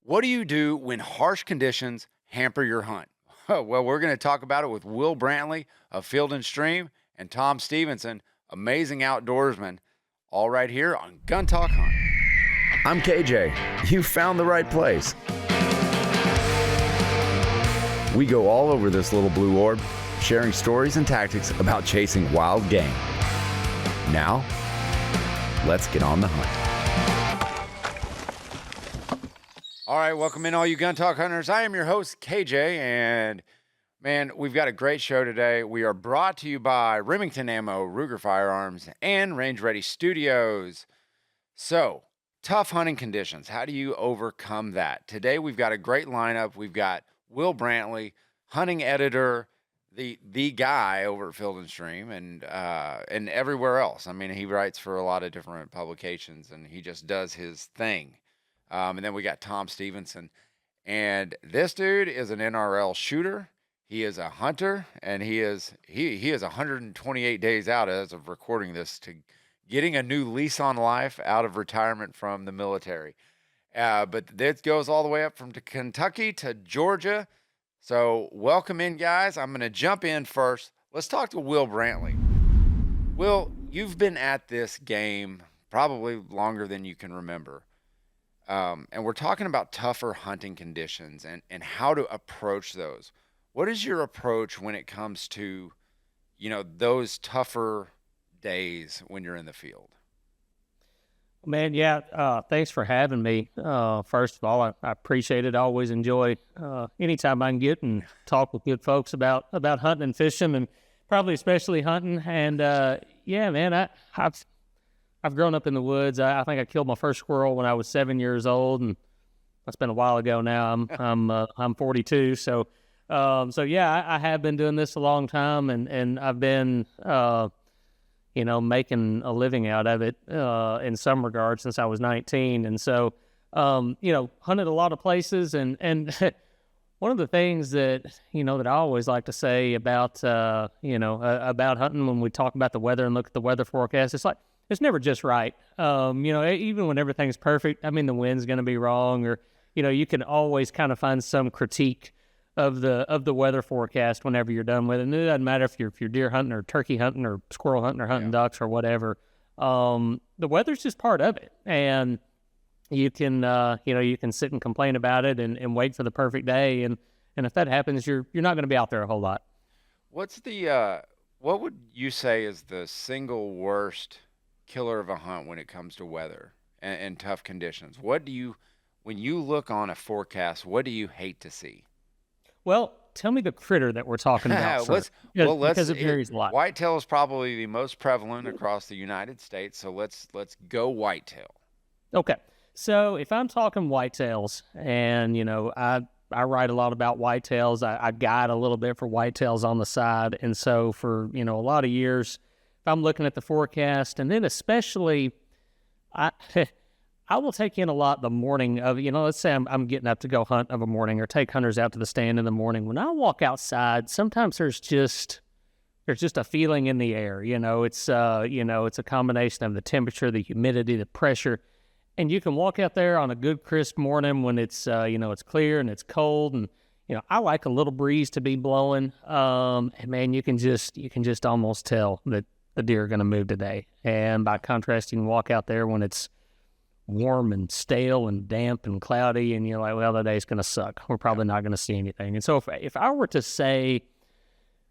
What do you do when harsh conditions hamper your hunt? Well, we're going to talk about it with Will Brantley of Field and Stream and Tom Stephenson, amazing outdoorsman, all right here on Gun Talk Hunt. I'm KJ. You found the right place. We go all over this little blue orb, sharing stories and tactics about chasing wild game. Now, let's get on the hunt. All right, welcome in all you Gun Talk hunters. I am your host, KJ, and man, we've got a great show today. We are brought to you by Remington Ammo, Ruger Firearms, and Range Ready Studios. So, tough hunting conditions. How do you overcome that? Today, we've got a great lineup. We've got Will Brantley, hunting editor, the guy over at Field and Stream, and everywhere else. I mean, he writes for a lot of different publications, and he just does his thing. And then we got Tom Stephenson. And this dude is an NRL shooter. He is a hunter, and he is 128 days out as of recording this to getting a new lease on life out of retirement from the military. But this goes all the way up from Kentucky to Georgia. So welcome in, guys. I'm going to jump in first. Let's talk to Will Brantley. Will, you've been at this game probably longer than you can remember. And we're talking about tougher hunting conditions and how to approach those. What is your approach when it comes to, those tougher days when you're in the field? Man, yeah, thanks for having me. First of all, I appreciate it. I always enjoy anytime I can get and talk with good folks about hunting and fishing, and probably especially hunting. And yeah, man, I've grown up in the woods. I think I killed my first squirrel when I was 7 years old, and that's been a while ago now. I'm 42, so yeah, I have been doing this a long time, and I've been making a living out of it in some regards since I was 19, and so hunted a lot of places, and one of the things that that I always like to say about about hunting when we talk about the weather and look at the weather forecast, it's never just right. Even when everything's perfect, I mean, the wind's going to be wrong, or, you can always kind of find some critique of the weather forecast whenever you're done with it. And it doesn't matter if you're deer hunting or turkey hunting or squirrel hunting or hunting ducks or whatever. The weather's just part of it. And you can, you can sit and complain about it and wait for the perfect day. And if that happens, you're not going to be out there a whole lot. What would you say is the single worst killer of a hunt when it comes to weather and tough conditions? When you look on a forecast, what do you hate to see? Well, tell me the critter that we're talking about first, because it varies a lot. Whitetail is probably the most prevalent across the United States, so let's go whitetail. Okay, so if I'm talking whitetails, and I write a lot about whitetails, I guide a little bit for whitetails on the side, and so for a lot of years, I'm looking at the forecast, and then especially, I will take in a lot the morning of, let's say I'm getting up to go hunt of a morning or take hunters out to the stand in the morning. When I walk outside, sometimes there's just a feeling in the air. It's a combination of the temperature, the humidity, the pressure, and you can walk out there on a good crisp morning when it's it's clear and it's cold, and I like a little breeze to be blowing. And man, you can just almost tell that the deer are going to move today. And by contrast, you can walk out there when it's warm and stale and damp and cloudy, and you're like, well, the day's going to suck. We're probably not going to see anything. And so if I were to say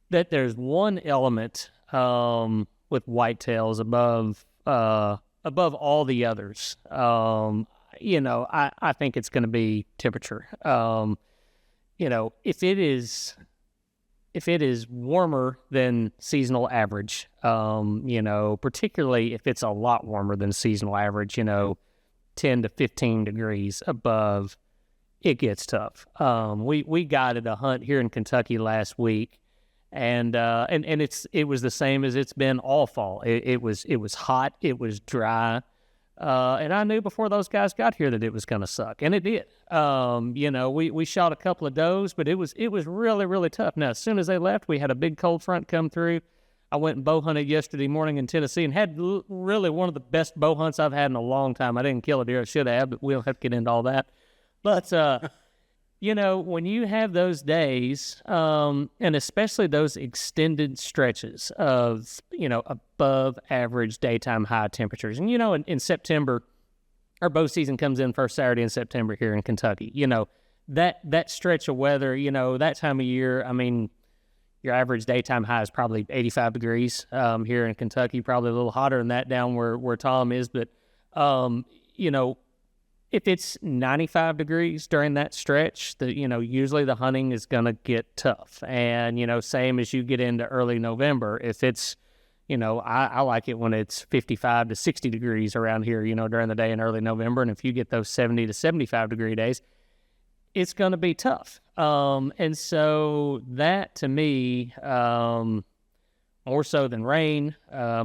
that there's one element with whitetails above all the others, I think it's going to be temperature. If it is warmer than seasonal average, particularly if it's a lot warmer than seasonal average, 10 to 15 degrees above, it gets tough. We guided a hunt here in Kentucky last week, and it was the same as it's been all fall. It was hot, it was dry, and I knew before those guys got here that it was going to suck, and it did. We shot a couple of does, but it was really, really tough. Now, as soon as they left, we had a big cold front come through. I went and bow hunted yesterday morning in Tennessee and had really one of the best bow hunts I've had in a long time. I didn't kill a deer, I should have, but we'll have to get into all that. But when you have those days, and especially those extended stretches of, above average daytime high temperatures. And, in September, our bow season comes in first Saturday in September here in Kentucky. That stretch of weather, that time of year, I mean, your average daytime high is probably 85 degrees here in Kentucky, probably a little hotter than that down where Tom is. But, if it's 95 degrees during that stretch, usually the hunting is going to get tough. And, same as you get into early November, if it's, I like it when it's 55 to 60 degrees around here, during the day in early November. And if you get those 70 to 75 degree days, it's going to be tough. And so that to me, more so than rain,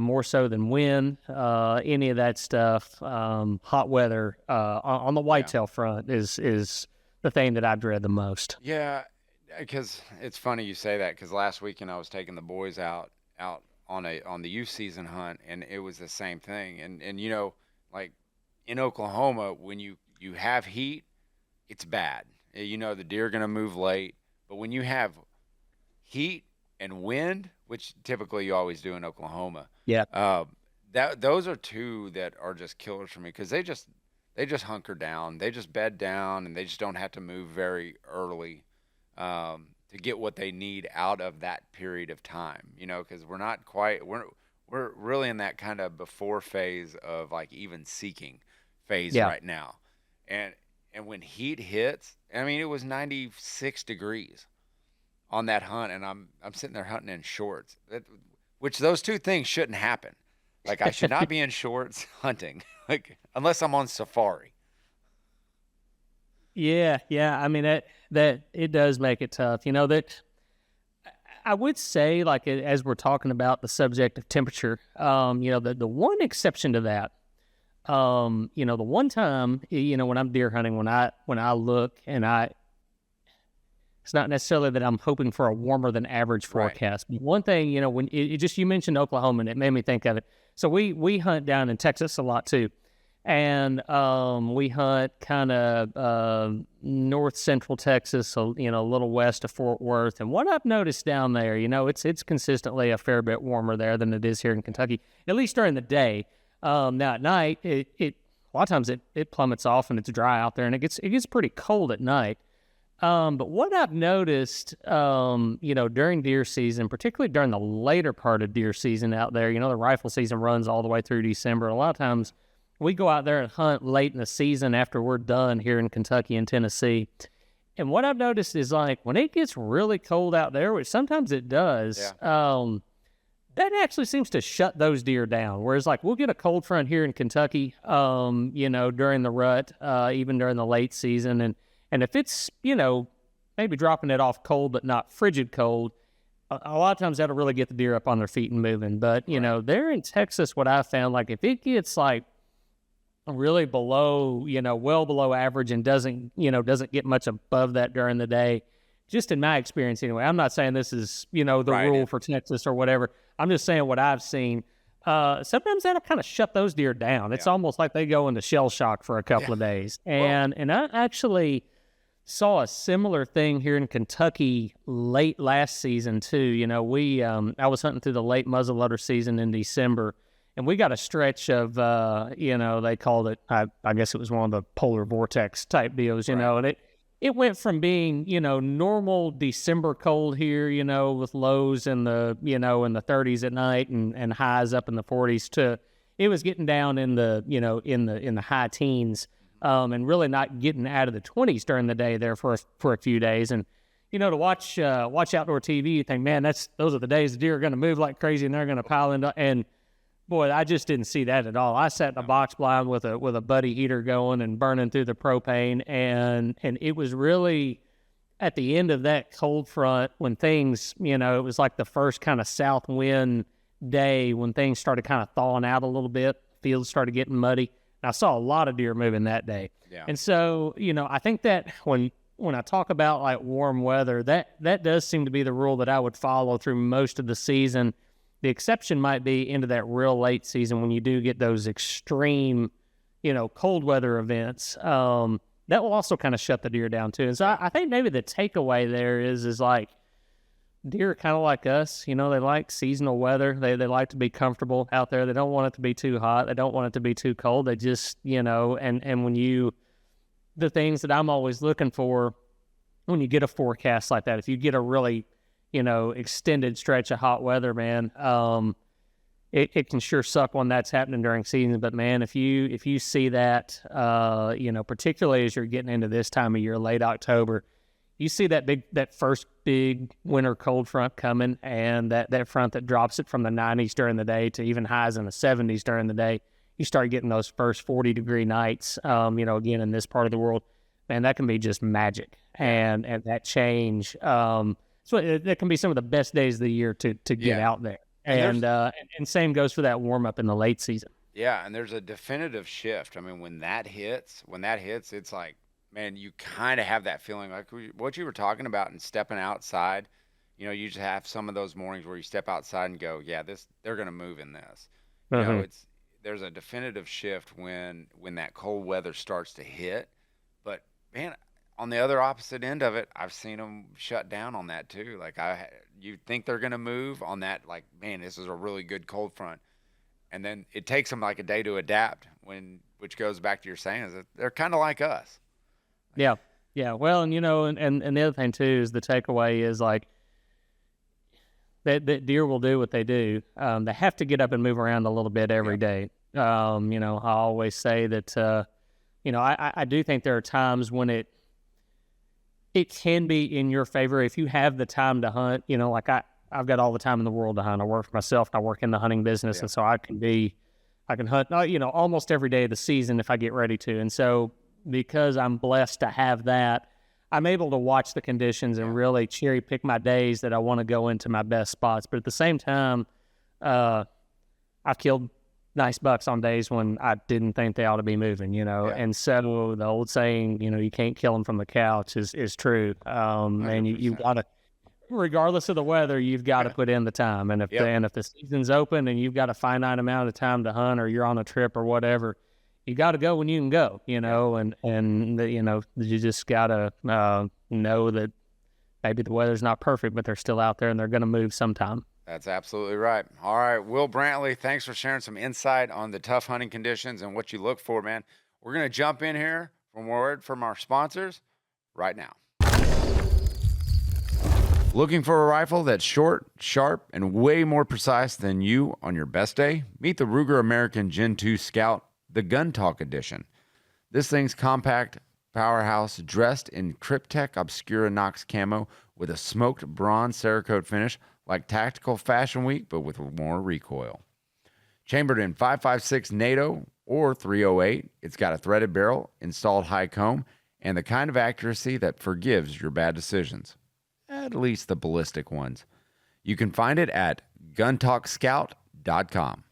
more so than wind, any of that stuff, hot weather on the whitetail front is the thing that I dread the most. Yeah, because it's funny you say that, because last weekend I was taking the boys out on the youth season hunt, and it was the same thing. And like in Oklahoma, when you have heat, it's bad. The deer are going to move late. But when you have heat and wind, which typically you always do in Oklahoma, those are two that are just killers for me, because they just hunker down, they just bed down, and they just don't have to move very early to get what they need out of that period of time. Because we're really in that kind of before phase of like even seeking phase right now, and when heat hits, I mean, it was 96 degrees on that hunt, and I'm sitting there hunting in shorts, which those two things shouldn't happen. Like, I should not be in shorts hunting, like, unless I'm on safari. Yeah. I mean, that it does make it tough. That I would say, like, as we're talking about the subject of temperature, the one exception to that, the one time, when I'm deer hunting, when I look and it's not necessarily that I'm hoping for a warmer than average forecast. Right. But one thing, when you mentioned Oklahoma, and it made me think of it. So we hunt down in Texas a lot too. And we hunt kind of north central Texas, so, a little west of Fort Worth. And what I've noticed down there, it's consistently a fair bit warmer there than it is here in Kentucky, at least during the day. Now at night, it a lot of times it plummets off and it's dry out there, and it gets pretty cold at night. But what I've noticed, during deer season, particularly during the later part of deer season out there, the rifle season runs all the way through December. A lot of times we go out there and hunt late in the season after we're done here in Kentucky and Tennessee. And what I've noticed is, like, when it gets really cold out there, which sometimes it does, that actually seems to shut those deer down. Whereas, like, we'll get a cold front here in Kentucky, during the rut, even during the late season. And if it's, maybe dropping it off cold but not frigid cold, a lot of times that'll really get the deer up on their feet and moving. But, there in Texas, what I found, like, if it gets, like, really below, well below average and doesn't get much above that during the day, just in my experience anyway, I'm not saying this is, the rule for Texas or whatever. I'm just saying what I've seen. Sometimes that'll kind of shut those deer down. It's almost like they go into shell shock for a couple of days. And I actually saw a similar thing here in Kentucky late last season too. I was hunting through the late muzzleloader season in December, and we got a stretch of, they called it, I guess it was one of the polar vortex type deals, and it went from being, normal December cold here, with lows in the, in the 30s at night and highs up in the 40s, to it was getting down in the, in the high teens, and really not getting out of the 20s during the day there for a few days. And, to watch outdoor TV, you think, man, those are the days the deer are going to move like crazy and they're going to pile in. And boy, I just didn't see that at all. I sat in a box blind with a buddy heater going and burning through the propane, and it was really at the end of that cold front when things, it was like the first kind of south wind day when things started kind of thawing out a little bit. Fields started getting muddy. And I saw a lot of deer moving that day. Yeah. And so, I think that when I talk about like warm weather, that does seem to be the rule that I would follow through most of the season. The exception might be into that real late season when you do get those extreme, cold weather events. That that will also kind of shut the deer down too. And so I think maybe the takeaway there is like, deer are kind of like us, they like seasonal weather. They like to be comfortable out there. They don't want it to be too hot. They don't want it to be too cold. They just, and when the things that I'm always looking for when you get a forecast like that, if you get a really, extended stretch of hot weather, man, it can sure suck when that's happening during season. But man, if you see that, particularly as you're getting into this time of year, late October, you see that first big winter cold front coming, and that front that drops it from the 90s during the day to even highs in the 70s during the day. You start getting those first 40-degree nights, again, in this part of the world, man, that can be just magic. And that change, so that can be some of the best days of the year to get out there. And same goes for that warm up in the late season. Yeah, and there's a definitive shift. I mean, when that hits, it's like, man, you kind of have that feeling like what you were talking about and stepping outside. You just have some of those mornings where you step outside and go, yeah, they're going to move in this. There's a definitive shift when that cold weather starts to hit. But man, on the other opposite end of it, I've seen them shut down on that too. Like you think they're going to move on that, like, man, this is a really good cold front. And then it takes them like a day to adapt, which goes back to your saying is that they're kind of like us. Yeah. Yeah. Well, and the other thing too is the takeaway is like that deer will do what they do. They have to get up and move around a little bit every day. I always say that, I do think there are times when it can be in your favor if you have the time to hunt. Like I've got all the time in the world to hunt. I work for myself. I work in the hunting business. And so I can hunt, almost every day of the season if I get ready to. And so, because I'm blessed to have that, I'm able to watch the conditions and really cherry pick my days that I want to go into my best spots. But at the same time, I've killed nice bucks on days when I didn't think they ought to be moving, And so the old saying, you can't kill them from the couch is true. And you've got to, regardless of the weather, you've got to put in the time. And if the season's open and you've got a finite amount of time to hunt, or you're on a trip or whatever, you got to go when you can go, and you just got to know that maybe the weather's not perfect, but they're still out there and they're going to move sometime. That's absolutely right. All right, Will Brantley, thanks for sharing some insight on the tough hunting conditions and what you look for, man. We're going to jump in here from word from our sponsors right now. Looking for a rifle that's short, sharp, and way more precise than you on your best day? Meet the Ruger American Gen 2 Scout, the Gun Talk Edition. This thing's compact powerhouse, dressed in Cryptek Obscura Nox camo with a smoked bronze Cerakote finish, like Tactical Fashion Week, but with more recoil. Chambered in 5.56 NATO or 308, it's got a threaded barrel, installed high comb, and the kind of accuracy that forgives your bad decisions. At least the ballistic ones. You can find it at guntalkscout.com.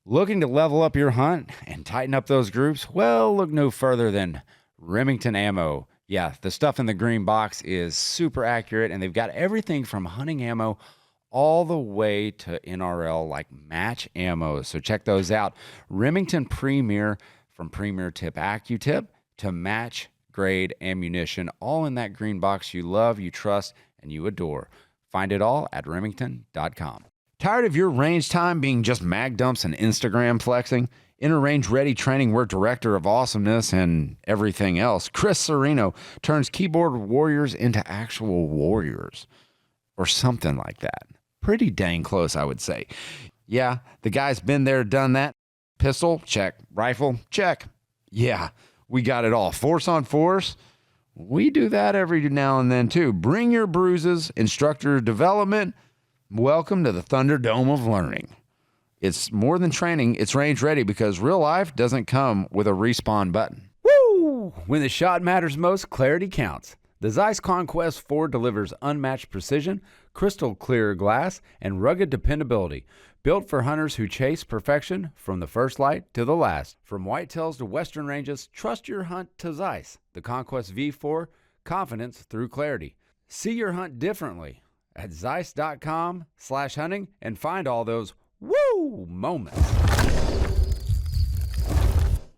Looking to level up your hunt and tighten up those groups? Well, look no further than Remington Ammo. Yeah, the stuff in the green box is super accurate, and they've got everything from hunting ammo all the way to NRL, like match ammo. So check those out. Remington Premier, from Premier Tip AccuTip to match grade ammunition, all in that green box you love, you trust, and you adore. Find it all at remington.com. Tired of your range time being just mag dumps and Instagram flexing? Enter Range Ready Training, where Director of Awesomeness and everything else, Chris Serino, turns keyboard warriors into actual warriors. Or something like that. Pretty dang close, I would say. Yeah, the guy's been there, done that. Pistol, check. Rifle, check. Yeah, we got it all. Force on force, we do that every now and then too. Bring your bruises, instructor development. Welcome to the Thunderdome of learning. It's more than training, it's range ready, because real life doesn't come with a respawn button. Woo! When the shot matters most, clarity counts. The Zeiss Conquest 4 delivers unmatched precision, crystal clear glass, and rugged dependability. Built for hunters who chase perfection from the first light to the last. From whitetails to western ranges, trust your hunt to Zeiss. The Conquest V4, confidence through clarity. See your hunt differently at zeiss.com/hunting and find all those woo moments.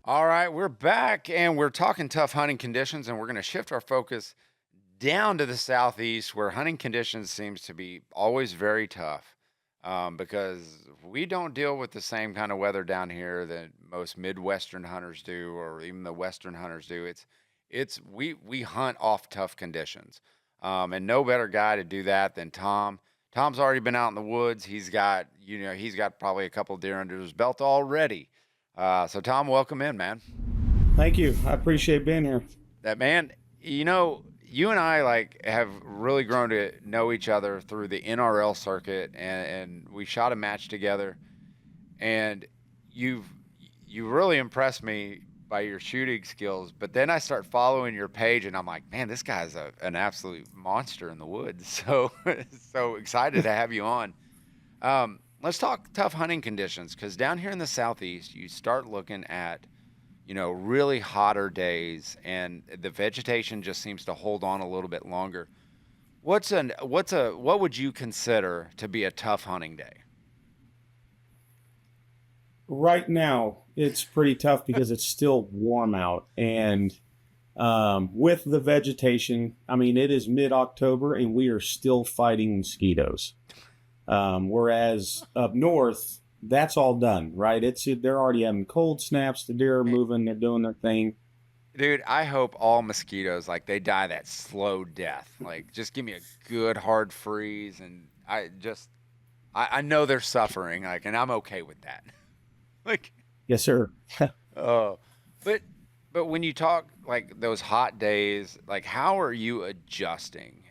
All right, we're back and we're talking tough hunting conditions, and we're going to shift our focus down to the southeast where hunting conditions seems to be always very tough because we don't deal with the same kind of weather down here that most Midwestern hunters do, or even the Western hunters do. We hunt off tough conditions, and no better guy to do that than Tom. Tom's already been out in the woods. He's got probably a couple deer under his belt already. So Tom, welcome in, man. Thank you. I appreciate being here. That man, you and I have really grown to know each other through the NRL circuit, and we shot a match together. And you really impressed me by your shooting skills. But then I start following your page, and I'm like, man, this guy's an absolute monster in the woods. So so excited to have you on. Let's talk tough hunting conditions, because down here in the southeast, you start looking at, really hotter days, and the vegetation just seems to hold on a little bit longer. What would you consider to be a tough hunting day? Right now, it's pretty tough because it's still warm out. And with the vegetation, I mean, it is mid-October and we are still fighting mosquitoes. Whereas up north, that's all done, right? They're already having cold snaps. The deer are moving. They're doing their thing. Dude, I hope all mosquitoes, they die that slow death. Just give me a good hard freeze, and I know they're suffering, and I'm okay with that. Yes, sir. Oh, but when you talk those hot days, how are you adjusting?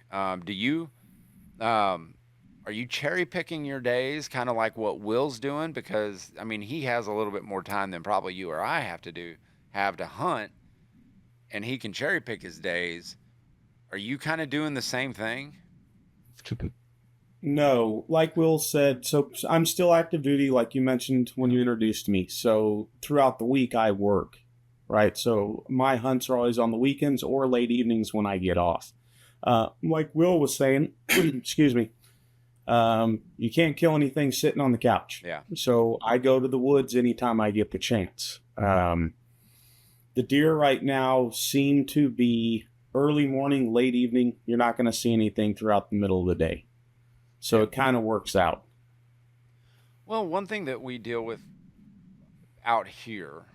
Are you cherry picking your days, kind of like what Will's doing? Because I mean, he has a little bit more time than probably you or I have to hunt, and he can cherry pick his days. Are you kind of doing the same thing? No, like Will said, so I'm still active duty, like you mentioned when you introduced me. So throughout the week, I work, right? So my hunts are always on the weekends or late evenings when I get off. Like Will was saying, excuse me, you can't kill anything sitting on the couch. Yeah. So I go to the woods anytime I get the chance. The deer right now seem to be early morning, late evening. You're not going to see anything throughout the middle of the day. So it kind of works out. Well, one thing that we deal with out here,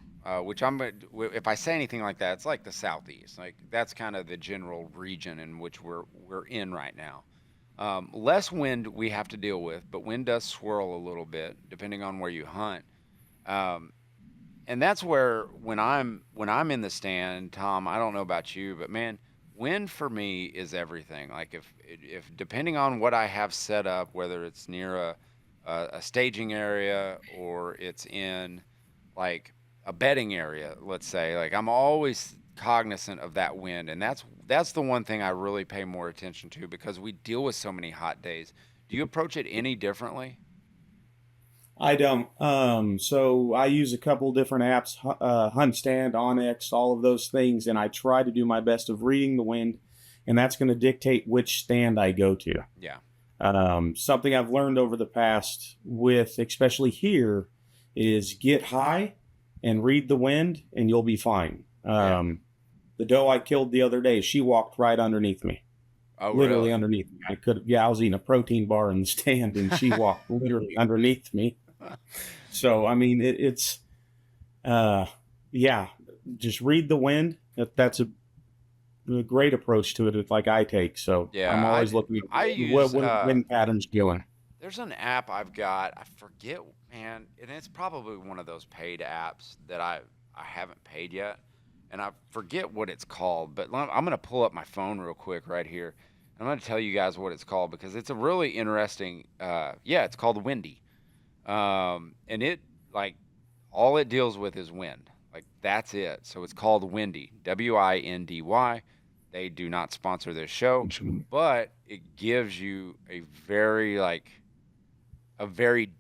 which if I say anything like that, it's like the southeast. That's kind of the general region in which we're in right now. Less wind we have to deal with, but wind does swirl a little bit depending on where you hunt. And that's where when I'm in the stand, Tom, I don't know about you, but man, wind for me is everything. If depending on what I have set up, whether it's near a staging area or it's in a bedding area, let's say, I'm always cognizant of that wind, and that's the one thing I really pay more attention to because we deal with so many hot days. Do you approach it any differently? I don't. So I use a couple different apps, Hunt Stand, Onyx, all of those things, and I try to do my best of reading the wind, and that's going to dictate which stand I go to. Yeah. Something I've learned over the past with, especially here, is get high and read the wind, and you'll be fine. The doe I killed the other day, she walked right underneath me. Oh, literally really? underneath me. I was eating a protein bar in the stand, and she walked literally underneath me. So, I mean, it's just read the wind. That's a great approach to it. It's like I take. So yeah, I'm always looking at what wind patterns doing. There's an app I've got. I forget, man, and it's probably one of those paid apps that I haven't paid yet, and I forget what it's called. But I'm going to pull up my phone real quick right here. I'm going to tell you guys what it's called because it's a really interesting. It's called Windy. And it all it deals with is wind. That's it. So it's called Windy, WINDY. They do not sponsor this show, but it gives you a very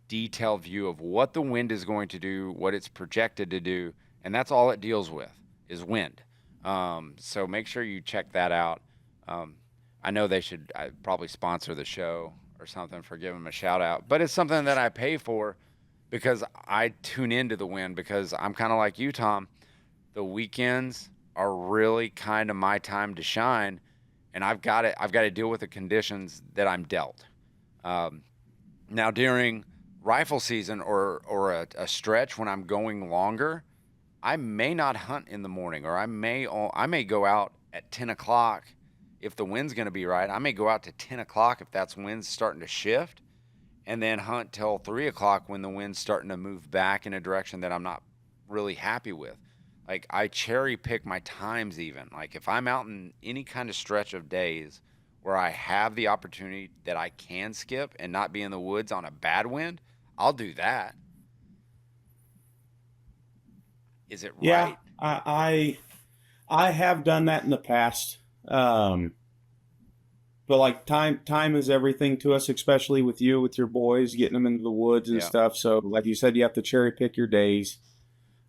detailed view of what the wind is going to do, what it's projected to do, and that's all it deals with is wind. So make sure you check that out. I know they should probably sponsor the show or something for giving them a shout out, but it's something that I pay for because I tune into the wind because I'm kind of like you, Tom. the weekends are really kind of my time to shine, and I've got to deal with the conditions that I'm dealt. Now during rifle season or a stretch when I'm going longer, I may not hunt in the morning, or I may go out at 10 o'clock if the wind's going to be right. I may go out to 10 o'clock if that's wind's starting to shift, and then hunt till 3 o'clock when the wind's starting to move back in a direction that I'm not really happy with. Like, I cherry pick my times even. Like, if I'm out in any kind of stretch of days where I have the opportunity that I can skip and not be in the woods on a bad wind, I'll do that. Is it Yeah, right? I have done that in the past. But like time is everything to us, especially with you, with your boys, getting them into the woods and Yeah. stuff. So like you said, you have to cherry pick your days.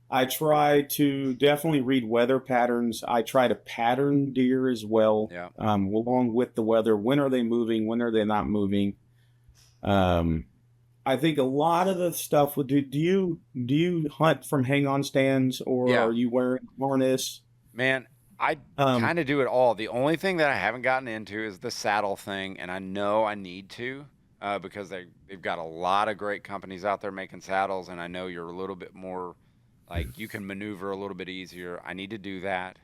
I try to definitely read weather patterns. I try to pattern deer as well, Yeah. along with the weather. When are they moving? When are they not moving? I think a lot of the stuff would do you hunt from hang on stands, or Yeah. are you wearing harness? Man, I Um, kind of do it all. The only thing that I haven't gotten into is the saddle thing, and I know I need to, because they've got a lot of great companies out there making saddles, and I know you're a little bit more, like, you can maneuver a little bit easier. I need to do that.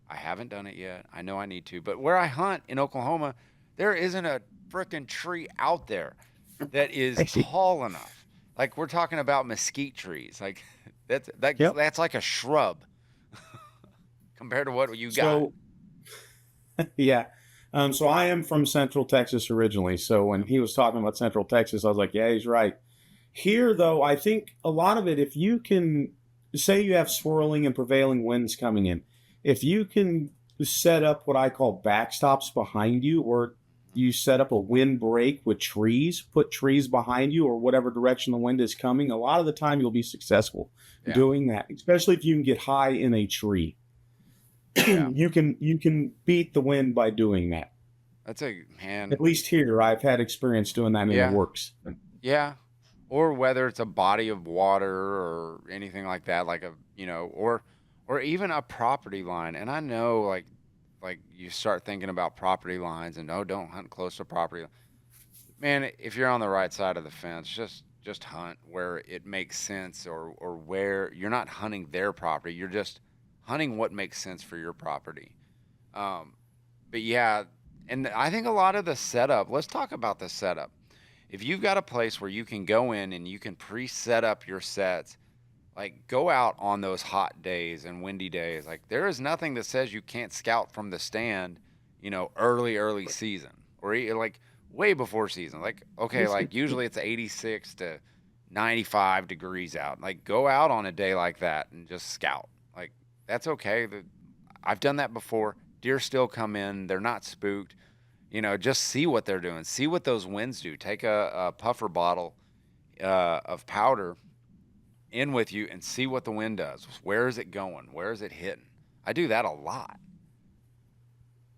I haven't done it yet. I know I need to. But where I hunt in Oklahoma, there isn't a frickin' tree out there that is tall enough. Like, we're talking about mesquite trees. Like, Yep. that's like a shrub compared to what you got. So yeah. So I am from Central Texas originally. So when he was talking about Central Texas, I was like, yeah, he's right. Here, though, I think a lot of it, if you can say you have swirling and prevailing winds coming in, if you can set up what I call backstops behind you, or you set up a wind break with trees, put trees behind you, or whatever direction the wind is coming, a lot of the time you'll be successful Yeah. doing that, especially if you can get high in a tree. Yeah. You can beat the wind by doing that. That's a man. At least here, I've had experience doing that, and Yeah. it works. Yeah. Or whether it's a body of water or anything like that, like or even a property line. And I know, like you start thinking about property lines and, oh, don't hunt close to property. Man, if you're on the right side of the fence, just hunt where it makes sense, or where you're not hunting their property. You're just hunting what makes sense for your property. But yeah, and I think a lot of the setup, let's talk about the setup. If you've got a place where you can go in and you can pre-set up your sets, like, go out on those hot days and windy days. Like, there is nothing that says you can't scout from the stand, early season, or like way before season. Like, okay, like usually it's 86 to 95 degrees out. Like, go out on a day like that and just scout. Like, that's okay. I've done that before. Deer still come in. They're not spooked. Just see what they're doing. See what those winds do. Take a puffer bottle of powder in with you and see what the wind does. Where is it going? Where is it hitting? I do that a lot.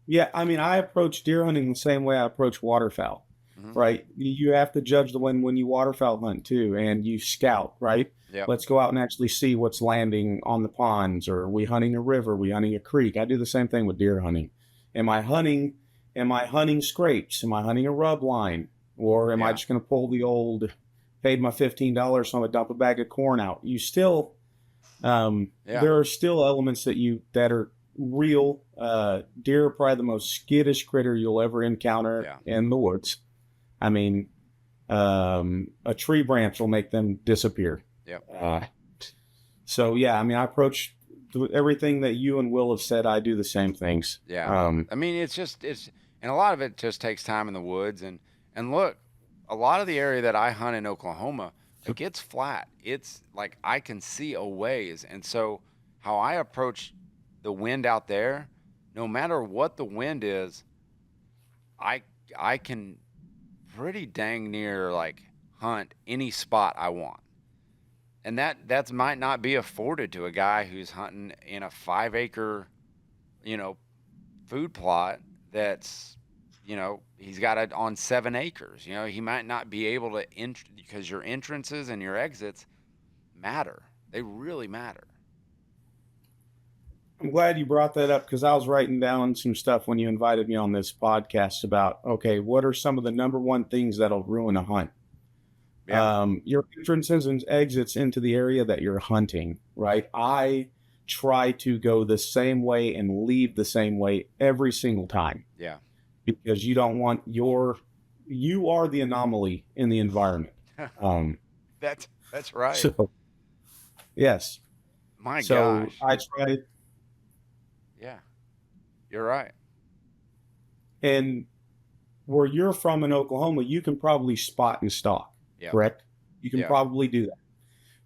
Yeah, I mean, I approach deer hunting the same way I approach waterfowl, Mhm. right? You have to judge the wind when you waterfowl hunt too, and you scout, right? Yep. Let's go out and actually see what's landing on the ponds, or are we hunting a river? Are we hunting a creek? I do the same thing with deer hunting. Am I hunting scrapes? Am I hunting a rub line? Or am I Yeah. just going to pull the old, paid my $15, so I'm going to dump a bag of corn out? You still, Yeah. there are still elements that are real. Deer are probably the most skittish critter you'll ever encounter in the woods. I mean, a tree branch will make them disappear. Yep. So yeah, I mean, I approach everything that you and Will have said. I do the same things. Yeah. I mean, and a lot of it just takes time in the woods. And look, a lot of the area that I hunt in Oklahoma, like, it's flat. It's like I can see a ways. And so how I approach the wind out there, no matter what the wind is, I can pretty dang near, like, hunt any spot I want. And that might not be afforded to a guy who's hunting in a 5-acre, food plot that's, he's got it on 7 acres. He might not be able to because your entrances and your exits matter. They really matter. I'm glad you brought that up because I was writing down some stuff when you invited me on this podcast about, okay, what are some of the number one things that'll ruin a hunt? Yeah. Your entrances and exits into the area that you're hunting, right? I try to go the same way and leave the same way every single time Yeah. because you don't want you are the anomaly in the environment. That's right. So, yes. My So gosh. I try, Yeah. You're right. and where you're from in Oklahoma, you can probably spot and stalk, Yeah. correct? You can Yeah. probably do that.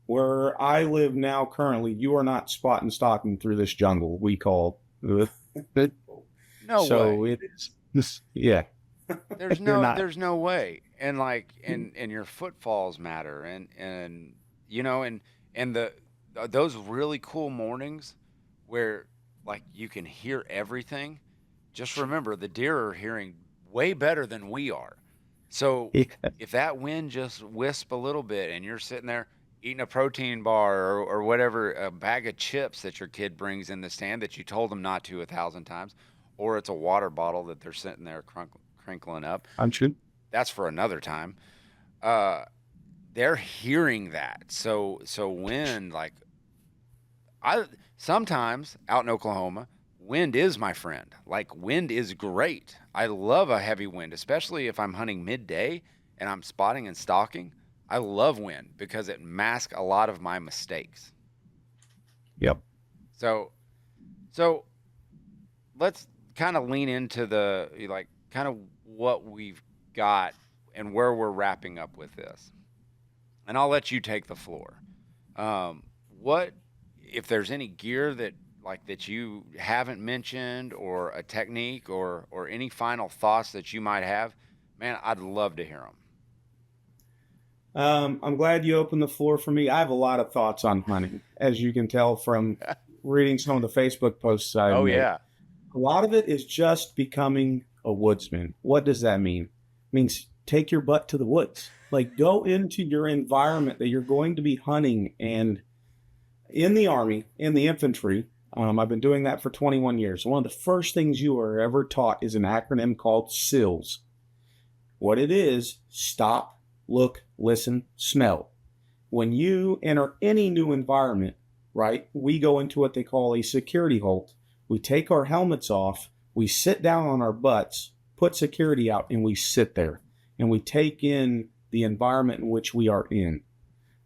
Where I live now currently, you are not spot and stalking through this jungle we call No so way. it is. Yeah. There's You're not. there's no way. And like and your footfalls matter and you know and those really cool mornings where like you can hear everything. Just remember the deer are hearing way better than we are. So Yeah. if that wind just wisp a little bit and you're sitting there eating a protein bar or whatever, a bag of chips that your kid brings in the stand that you told them not to 1,000 times, or it's a water bottle that they're sitting there crinkling up, I'm sure. that's for another time. Uh, they're hearing that. So wind, like I sometimes out in Oklahoma, wind is my friend. Like wind is great. I love a heavy wind, especially if I'm hunting midday and I'm spotting and stalking. I love wind because it masks a lot of my mistakes. Yep. So let's kind of lean into the like kind of what we've got and where we're wrapping up with this. And I'll let you take the floor. What if there's any gear that like that you haven't mentioned or a technique or any final thoughts that you might have? Man, I'd love to hear them. I'm glad you opened the floor for me. I have a lot of thoughts on hunting, as you can tell from reading some of the Facebook posts I've Oh made. yeah. A lot of it is just becoming a woodsman. What does that mean? It means take your butt to the woods. Like go into your environment that you're going to be hunting. And in the Army, in the infantry, I've been doing that for 21 years. One of the first things you are ever taught is an acronym called SILS. What it is, stop, look, listen, smell. When you enter any new environment, right, we go into what they call a security halt. We take our helmets off, we sit down on our butts, put security out, and we sit there. And we take in the environment in which we are in.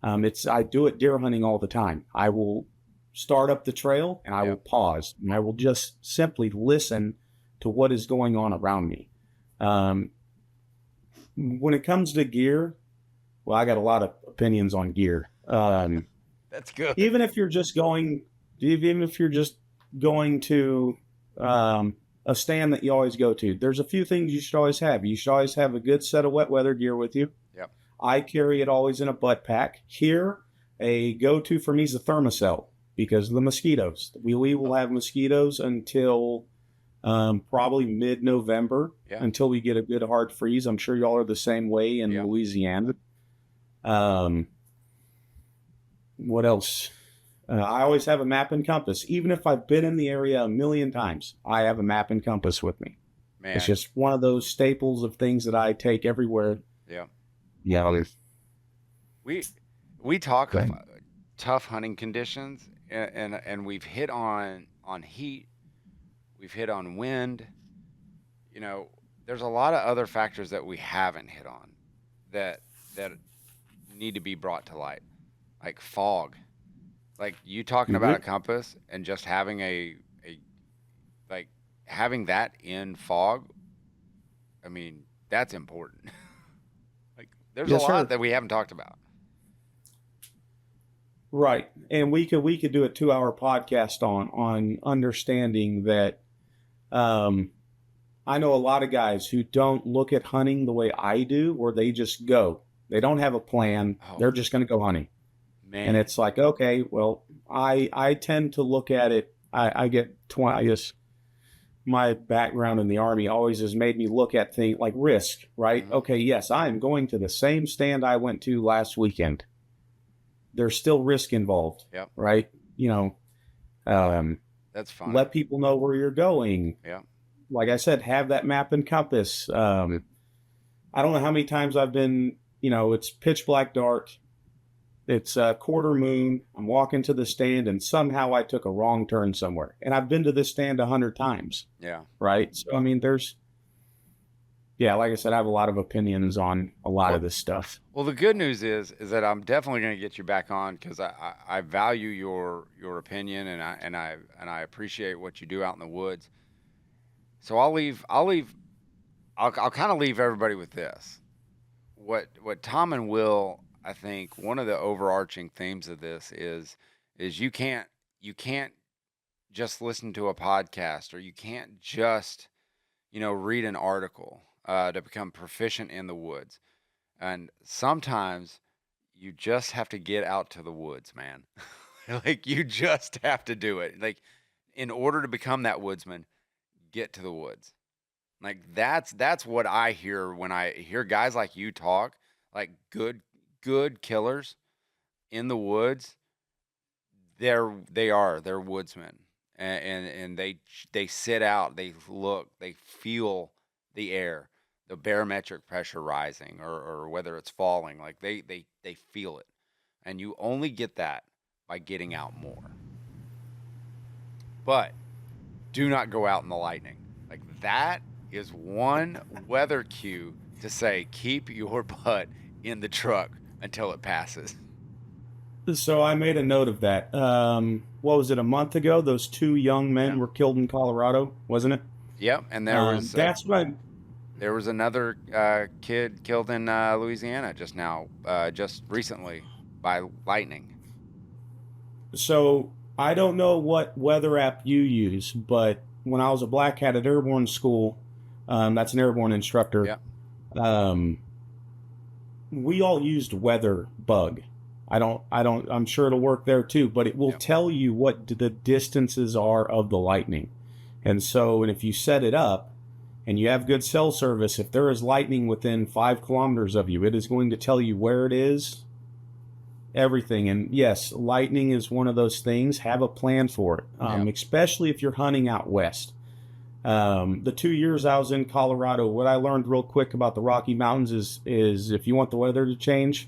I do it deer hunting all the time. I will start up the trail and I will pause and I will just simply listen to what is going on around me. When it comes to gear, well, I got a lot of opinions on gear. That's good. Even if you're just going to a stand that you always go to, there's a few things you should always have. You should always have a good set of wet weather gear with you. Yep. I carry it always in a butt pack. Here, a go-to for me is a thermocell because of the mosquitoes. We will have mosquitoes until probably mid-November, until we get a good hard freeze. I'm sure y'all are the same way in Louisiana. What else? I always have a map and compass. Even if I've been in the area a million times, I have a map and compass with me. Man. It's just one of those staples of things that I take everywhere. Yeah. Yeah. We talk of tough hunting conditions and we've hit on heat, we've hit on wind. You know, there's a lot of other factors that we haven't hit on that need to be brought to light, like fog. Like you talking about a compass and just having having that in fog. I mean, that's important. Like there's a lot that we haven't talked about. Right. And we could do a 2-hour podcast on understanding that. I know a lot of guys who don't look at hunting the way I do, where they just go. They don't have a plan. They're just going to go hunting. Man. And it's like, okay, well, I tend to look at it. I guess my background in the Army always has made me look at things like risk, right? Mm-hmm. Okay, yes, I am going to the same stand I went to last weekend. There's still risk involved, right? You know, That's fine. Let people know where you're going. Yeah. Like I said, have that map and compass. I don't know how many times I've been, it's pitch black dark. It's a quarter moon. I'm walking to the stand and somehow I took a wrong turn somewhere. And I've been to this stand 100 times. Yeah. Right. So, I mean, like I said, I have a lot of opinions on a lot of this stuff. Well, the good news is that I'm definitely going to get you back on because I value your opinion and I appreciate what you do out in the woods. So I'll kind of leave everybody with this. What Tom and Will, I think one of the overarching themes of this is you can't just listen to a podcast, or you can't just read an article to become proficient in the woods. And sometimes you just have to get out to the woods, man. Like, you just have to do it. Like, in order to become that woodsman, get to the woods. Like, that's what I hear when I hear guys like you talk, like good killers in the woods. They're woodsmen. And they sit out, they look, they feel the air, the barometric pressure rising or whether it's falling. Like, they feel it. And you only get that by getting out more. But do not go out in the lightning. Like, that is one weather cue to say, keep your butt in the truck until it passes. So I made a note of that. What was it, a month ago? Those 2 young men were killed in Colorado, wasn't it? Yep, and there was that's what there was another kid killed in Louisiana just recently by lightning. So I don't know what weather app you use, but when I was a black hat at airborne school, that's an airborne instructor. Yeah. We all used Weather Bug. I'm sure it'll work there too, but it will tell you what the distances are of the lightning. And if you set it up and you have good cell service, if there is lightning within 5 kilometers of you, it is going to tell you where it is, everything. And yes, lightning is one of those things. Have a plan for it, especially if you're hunting out west. The 2 years I was in Colorado, what I learned real quick about the Rocky Mountains is if you want the weather to change,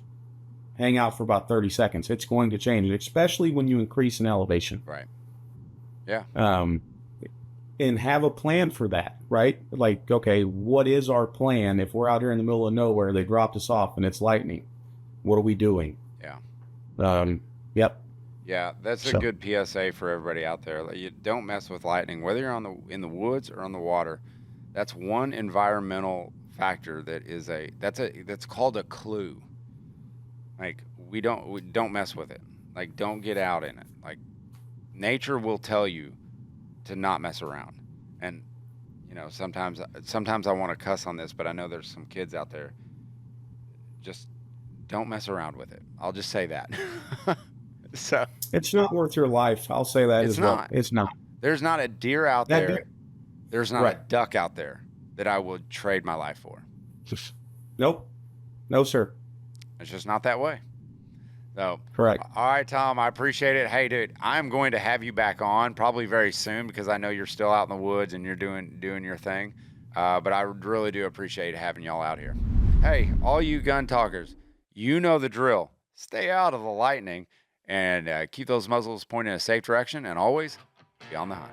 hang out for about 30 seconds. It's going to change, especially when you increase in elevation. Right. Yeah. And have a plan for that, right? Like, okay, what is our plan if we're out here in the middle of nowhere, they dropped us off and it's lightning? What are we doing? Yeah. Yep. Yeah, that's a good PSA for everybody out there. Like, you don't mess with lightning, whether you're in the woods or on the water. That's one environmental factor that's called a clue. Like, we don't mess with it. Like, don't get out in it. Like, nature will tell you to not mess around. And sometimes I want to cuss on this, but I know there's some kids out there. Just don't mess around with it. I'll just say that. So it's not worth your life. I'll say that as well. It's not. There's not a deer out there. There's not a duck out there that I would trade my life for. Nope. No, sir. It's just not that way. So, correct. All right, Tom, I appreciate it. Hey, dude, I'm going to have you back on probably very soon because I know you're still out in the woods and you're doing your thing. But I really do appreciate having y'all out here. Hey, all you gun talkers, you know the drill. Stay out of the lightning and keep those muzzles pointing in a safe direction and always be on the hunt.